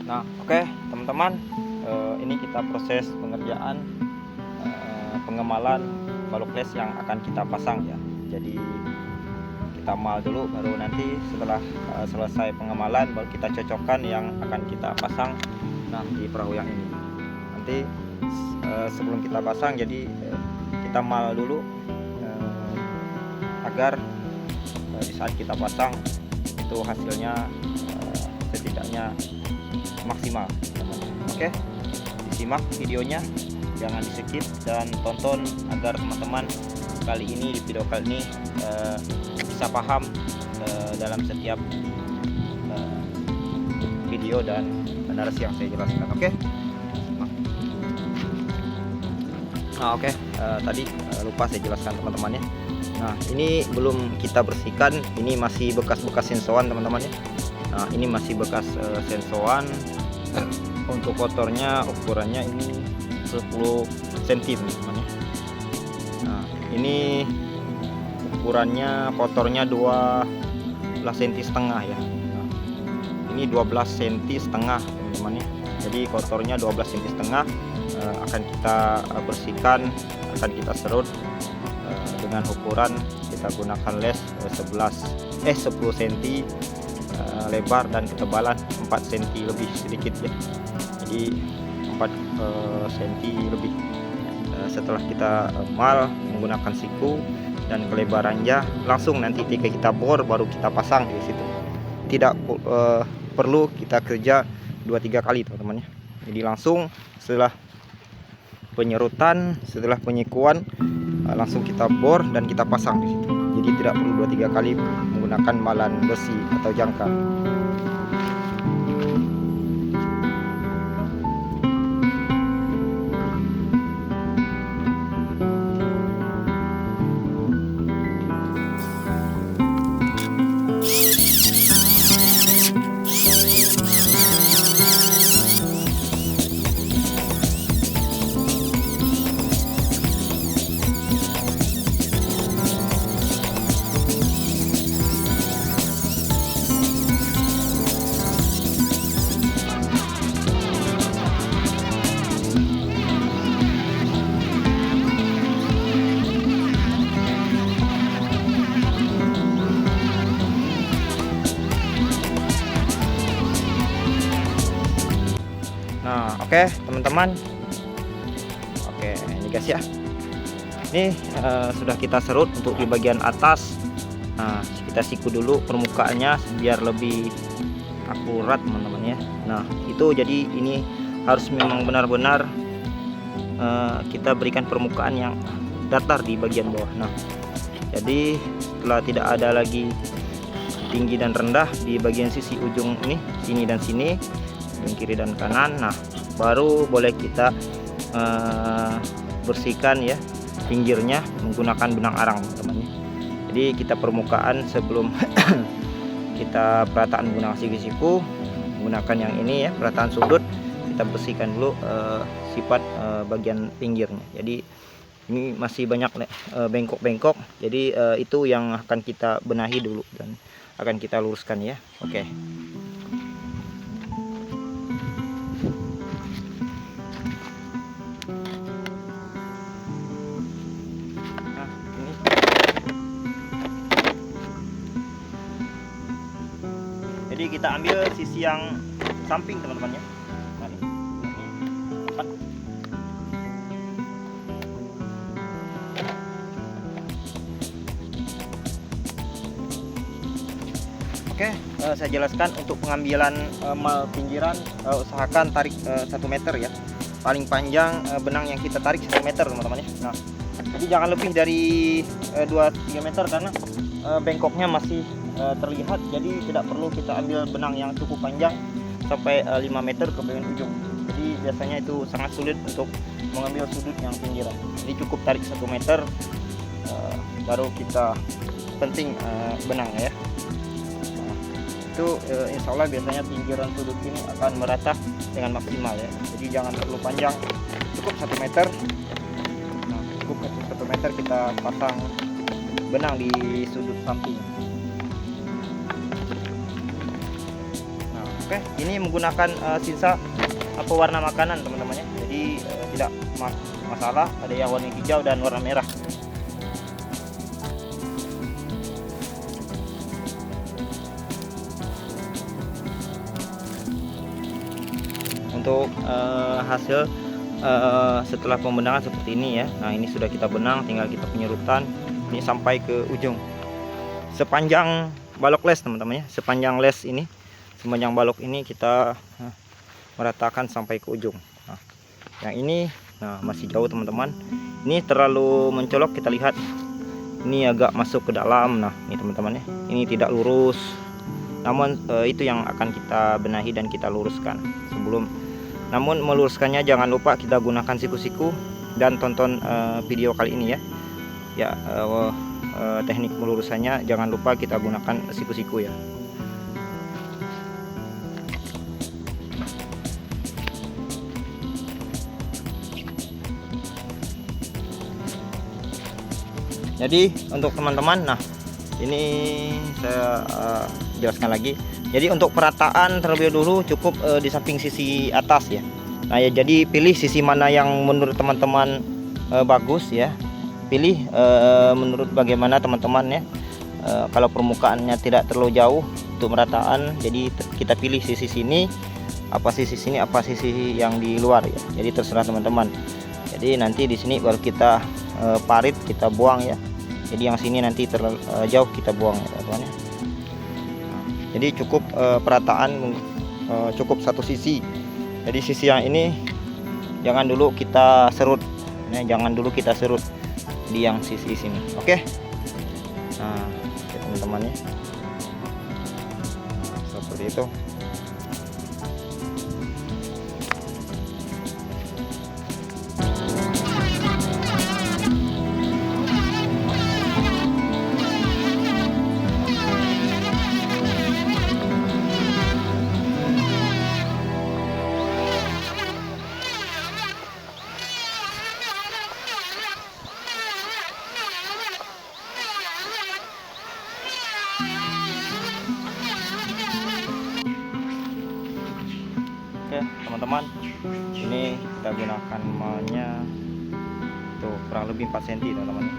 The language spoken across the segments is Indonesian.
Nah, oke, teman-teman, ini kita proses pengerjaan pengemalan balok les yang akan kita pasang ya. Jadi kita mal dulu, baru nanti setelah selesai pengemalan baru kita cocokkan yang akan kita pasang di perahu yang ini. Nanti sebelum kita pasang, jadi kita mal dulu agar di saat kita pasang itu hasilnya setidaknya maksimal. Oke, disimak videonya, jangan di skip dan tonton agar teman-teman kali ini di video kali ini bisa paham dalam setiap video dan narasi yang saya jelaskan. Oke, nah oke, tadi lupa saya jelaskan teman-teman ya. Nah, ini belum kita bersihkan, ini masih bekas-bekas sensoan teman-teman ya. Nah, ini masih bekas sensoan. Untuk kotornya ukurannya ini 10 cm teman-teman ya. Nah, ini ukurannya kotornya 12 cm setengah ya. Nah, ini 12 cm setengah teman-teman ya. Jadi kotornya 12 cm setengah akan kita bersihkan, akan kita serut dengan ukuran kita gunakan les 10 cm lebar dan ketebalan 4 cm lebih sedikit ya. Jadi 4 cm lebih. Setelah kita mal menggunakan siku dan kelebarannya, langsung nanti ketika kita bor baru kita pasang di situ. Tidak perlu kita kerja 2-3 kali teman-teman ya. Jadi langsung setelah penyerutan, setelah penyikuan, langsung kita bor dan kita pasang di situ. Jadi tidak perlu 2-3 kali menggunakan malan besi atau jangkar. Nah, oke teman-teman, oke ini guys ya, ini sudah kita serut untuk di bagian atas. Nah, kita siku dulu permukaannya biar lebih akurat teman-teman ya. Nah, itu jadi ini harus memang benar-benar kita berikan permukaan yang datar di bagian bawah. Nah, jadi setelah tidak ada lagi tinggi dan rendah di bagian sisi ujung ini, sini dan sini, kiri dan kanan. Nah, baru boleh kita bersihkan ya pinggirnya menggunakan benang arang teman-teman. Jadi kita permukaan sebelum kita perataan menggunakan siku-siku, menggunakan yang ini ya, perataan sudut, kita bersihkan dulu sifat bagian pinggirnya. Jadi ini masih banyak bengkok-bengkok, jadi itu yang akan kita benahi dulu dan akan kita luruskan ya. Oke. Jadi kita ambil sisi yang samping teman-teman ya. Nah, ini. Oke, saya jelaskan untuk pengambilan mal pinggiran, usahakan tarik 1 meter ya. Paling panjang benang yang kita tarik 1 meter teman-teman ya. Nah, jadi jangan lebih dari 2-3 meter karena bengkoknya masih terlihat, jadi tidak perlu kita ambil benang yang cukup panjang sampai 5 meter ke bagian ujung. Jadi biasanya itu sangat sulit untuk mengambil sudut yang pinggiran. Jadi cukup tarik 1 meter baru kita penting benangnya ya. Nah, itu insya Allah biasanya pinggiran sudut ini akan merata dengan maksimal ya. Jadi jangan terlalu panjang, cukup 1 meter. Nah, cukup 1 meter kita pasang benang di sudut samping. Nah, Oke, ini menggunakan sisa warna makanan teman-teman ya. Jadi tidak masalah ada yang warna hijau dan warna merah. Untuk hasil setelah pembenangan seperti ini ya. Nah, ini sudah kita benang, tinggal kita penyerutan ini sampai ke ujung sepanjang balok les teman-teman ya. Sepanjang les ini, sepanjang balok ini kita meratakan sampai ke ujung. Nah, yang ini masih jauh teman-teman. Ini terlalu mencolok, kita lihat ini agak masuk ke dalam. Nah, ini teman-teman ya, ini tidak lurus. Namun itu yang akan kita benahi dan kita luruskan sebelum. Namun meluruskannya jangan lupa kita gunakan siku-siku dan tonton video kali ini ya. Ya, teknik melurusannya jangan lupa kita gunakan siku-siku ya. Jadi untuk teman-teman, nah ini saya jelaskan lagi. Jadi untuk perataan terlebih dulu cukup di samping sisi atas ya. Nah ya, jadi pilih sisi mana yang menurut teman-teman bagus ya. Pilih menurut bagaimana teman-teman ya. Kalau permukaannya tidak terlalu jauh untuk merataan, jadi kita pilih sisi sini, apa sisi sini, apa sisi yang di luar ya. Jadi terserah teman-teman. Jadi nanti di sini baru kita parit, kita buang ya. Jadi yang sini nanti terlalu jauh kita buang ya teman-teman ya. Jadi cukup perataan cukup satu sisi. Jadi sisi yang ini jangan dulu kita serut, ya, jangan dulu kita serut di yang sisi sini. Oke. Nah, teman-teman ya, seperti itu. Oke teman-teman, ini kita gunakan malnya tuh kurang lebih 4 cm teman-teman.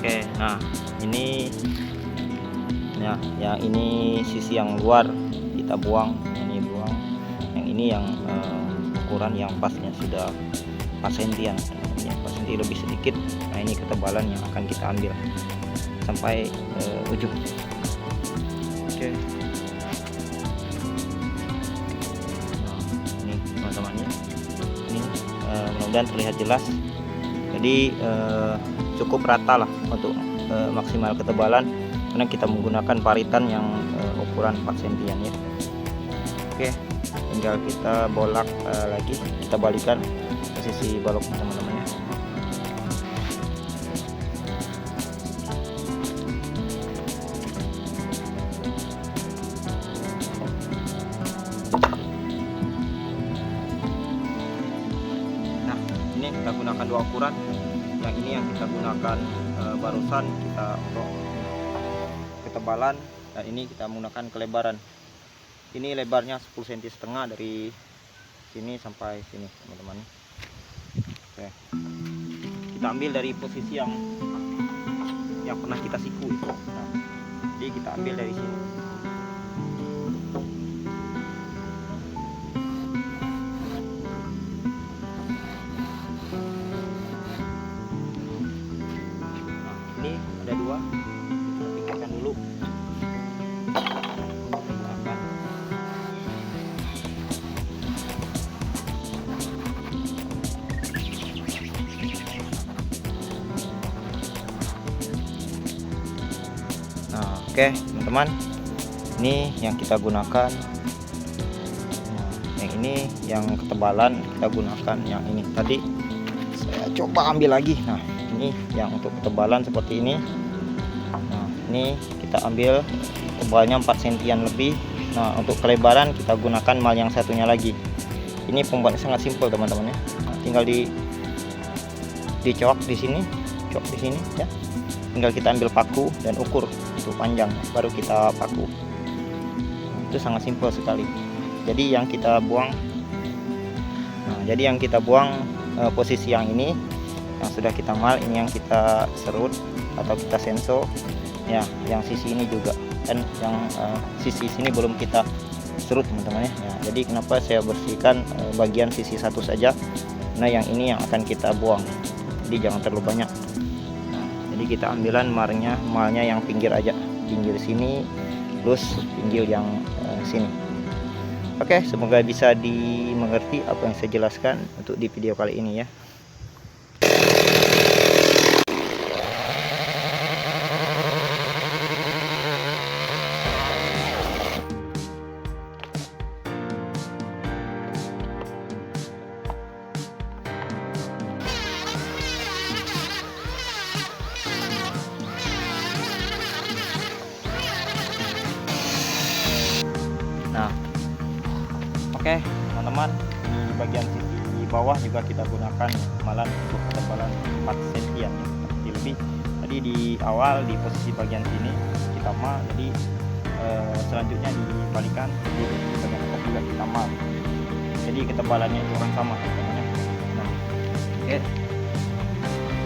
Oke, nah ini ya, yang ini sisi yang luar kita buang, ini buang. Yang ini yang ukuran yang pasnya sudah 4 cm ya, 4 cm lebih sedikit. Nah, ini ketebalan yang akan kita ambil sampai ujung. Oke. Nah, ini teman-teman ya. Ini mudah-mudahan terlihat jelas. Jadi cukup rata lah untuk maksimal ketebalan, karena kita menggunakan paritan yang ukuran 4 cm ya. Oke, tinggal kita bolak lagi, kita balikan posisi balok teman-teman ya. Nah, ini kita gunakan 2 ukuran. Yang ini yang kita gunakan barusan kita untuk ketebalan, dan ini kita menggunakan kelebaran. Ini lebarnya 10,5 cm dari sini sampai sini teman-teman. Oke, kita ambil dari posisi yang pernah kita siku itu. Nah, jadi kita ambil dari sini. Ada 2, kita pikirkan dulu. Nah, oke teman-teman, ini yang kita gunakan. Nah, yang ini yang ketebalan kita gunakan yang ini. Tadi saya coba ambil lagi. Nah, ini yang untuk ketebalan seperti ini. Nah, ini kita ambil tebalnya 4 sentian lebih. Nah, untuk kelebaran kita gunakan mal yang satunya lagi. Ini pembuatnya sangat simpel teman-teman ya. Nah, tinggal dicok di sini, cok di sini ya. Tinggal kita ambil paku dan ukur itu panjang, baru kita paku. Nah, itu sangat simpel sekali. Jadi yang kita buang, posisi yang ini yang sudah kita mal, ini yang kita serut atau kita senso ya. Yang sisi ini juga, dan yang sisi sini belum kita serut teman-teman ya. Jadi kenapa saya bersihkan bagian sisi satu saja. Nah, yang ini yang akan kita buang, jadi jangan terlalu banyak. Nah, jadi kita ambilan malnya yang pinggir aja, pinggir sini plus pinggir yang sini. Oke, semoga bisa dimengerti apa yang saya jelaskan untuk di video kali ini ya. Nah, oke teman-teman, di bagian sisi bawah juga kita gunakan malan untuk ketebalan 4 sentian ya, lebih. Tadi di awal di posisi bagian sini kita mal, jadi selanjutnya dibalikan di bagian atas juga kita mal. Jadi ketebalannya itu akan sama teman-teman. Nah, oke,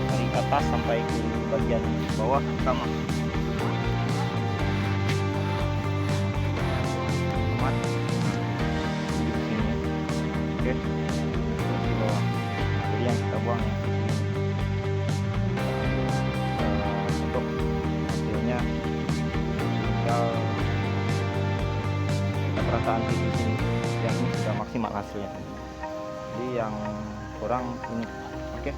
dari atas sampai ke bagian bawah sama. Jadi yang kita buang ya, untuk hasilnya tinggal kita perasaan di sini, yang ini sudah maksimal hasilnya. Jadi yang kurang ini, oke.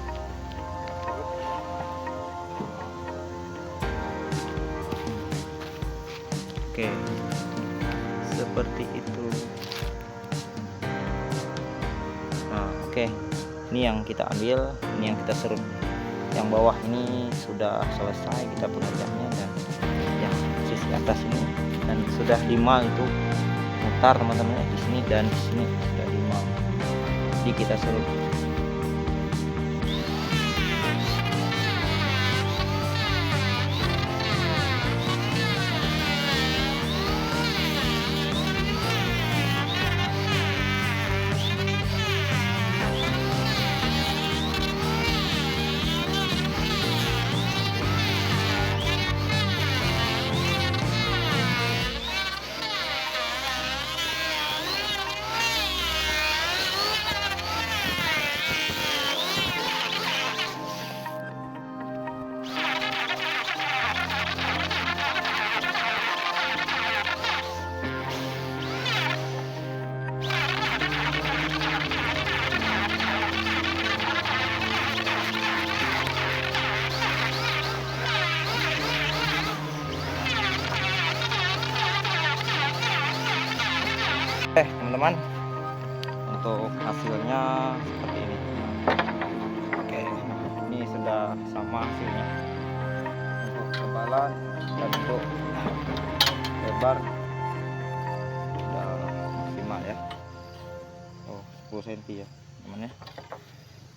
Oke, seperti itu. Nah, oke, ini yang kita ambil, ini yang kita serut. Yang bawah ini sudah selesai kita pengerjaannya, dan yang sisi atas ini dan sudah dimal itu mutar teman-teman di sini dan di sini sudah dimal. Jadi kita serut. Teman-teman, untuk hasilnya seperti ini. Oke, ini sudah sama hasilnya untuk ketebalan dan untuk lebar sudah maksimal ya. 10 cm ya teman ya.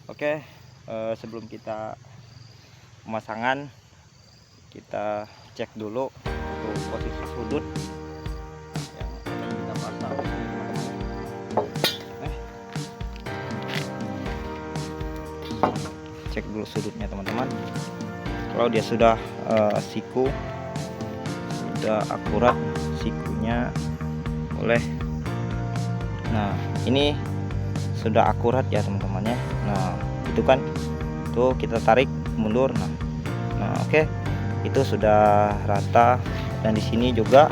Oke, sebelum kita pemasangan kita cek dulu untuk posisi sudut yang akan kita pasang. Cek dulu sudutnya teman-teman. Kalau dia sudah siku, sudah akurat sikunya, boleh. Nah, ini sudah akurat ya teman-teman ya. Nah, itu kan tuh kita tarik mundur. Nah, oke, itu sudah rata, dan di sini juga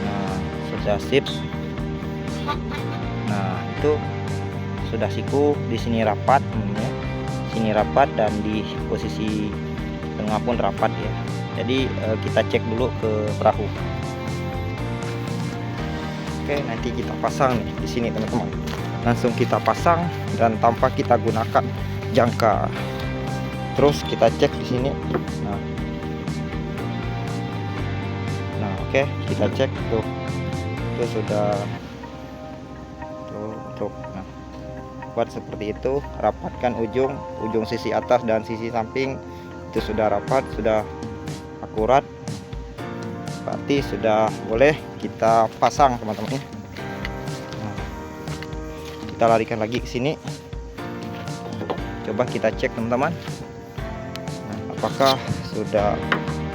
nah sudah sip. Nah, itu sudah siku, di sini rapat teman-teman ya. Sini rapat dan di posisi tengah pun rapat ya. Jadi kita cek dulu ke perahu. Oke, nanti kita pasang nih di sini teman-teman. Langsung kita pasang dan tanpa kita gunakan jangka. Terus kita cek di sini. Nah, oke, kita cek tuh. Itu sudah tuh. Nah, buat seperti itu, rapatkan ujung sisi atas dan sisi samping itu sudah rapat, sudah akurat. Berarti sudah boleh kita pasang teman-teman. Nah, kita larikan lagi ke sini. Coba kita cek teman-teman. Nah, apakah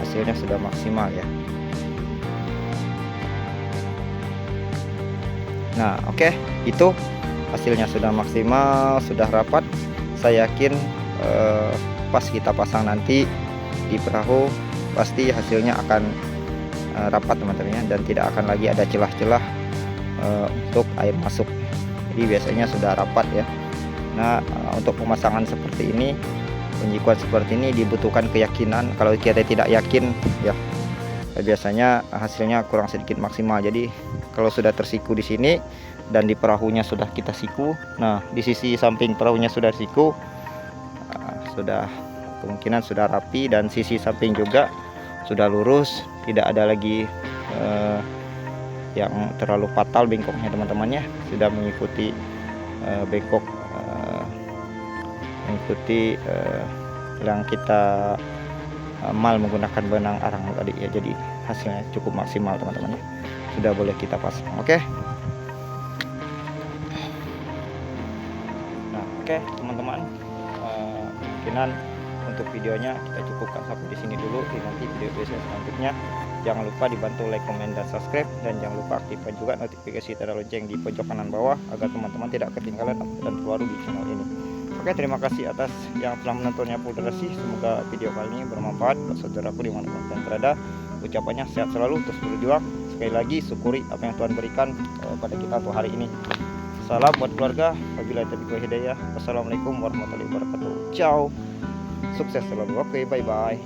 hasilnya sudah maksimal ya. Nah, oke, itu hasilnya sudah maksimal, sudah rapat. Saya yakin pas kita pasang nanti di perahu pasti hasilnya akan rapat teman-teman ya, dan tidak akan lagi ada celah-celah untuk air masuk. Jadi biasanya sudah rapat ya. Nah, untuk pemasangan seperti ini, penjikuan seperti ini dibutuhkan keyakinan. Kalau kita tidak yakin ya, biasanya hasilnya kurang sedikit maksimal. Jadi kalau sudah tersiku di sini dan di perahunya sudah kita siku, nah di sisi samping perahunya sudah siku, sudah kemungkinan sudah rapi, dan sisi samping juga sudah lurus, tidak ada lagi yang terlalu fatal bengkoknya teman-teman ya, sudah mengikuti bengkok mengikuti yang kita amal menggunakan benang arang tadi ya. Jadi hasilnya cukup maksimal teman-teman ya, sudah boleh kita pasang. Oke. Nah, oke teman-teman, kemungkinan untuk videonya kita cukupkan sampai di sini dulu. Di nanti video selanjutnya jangan lupa dibantu like, komen, dan subscribe, dan jangan lupa aktifkan juga notifikasi tanda lonceng di pojok kanan bawah agar teman-teman tidak ketinggalan dan terbaru di channel ini. Oke, terima kasih atas yang telah menontonnya full durasi. Semoga video kali ini bermanfaat buat saudaraku dimanapun kalian berada. Ucapannya sehat selalu, terus berjuang. Sekali lagi syukuri apa yang Tuhan berikan pada kita untuk hari ini. Salam buat keluarga. Wabillahi taufiq wal hidayah. Wassalamualaikum warahmatullahi wabarakatuh. Ciao. Sukses selalu. Oke, bye bye.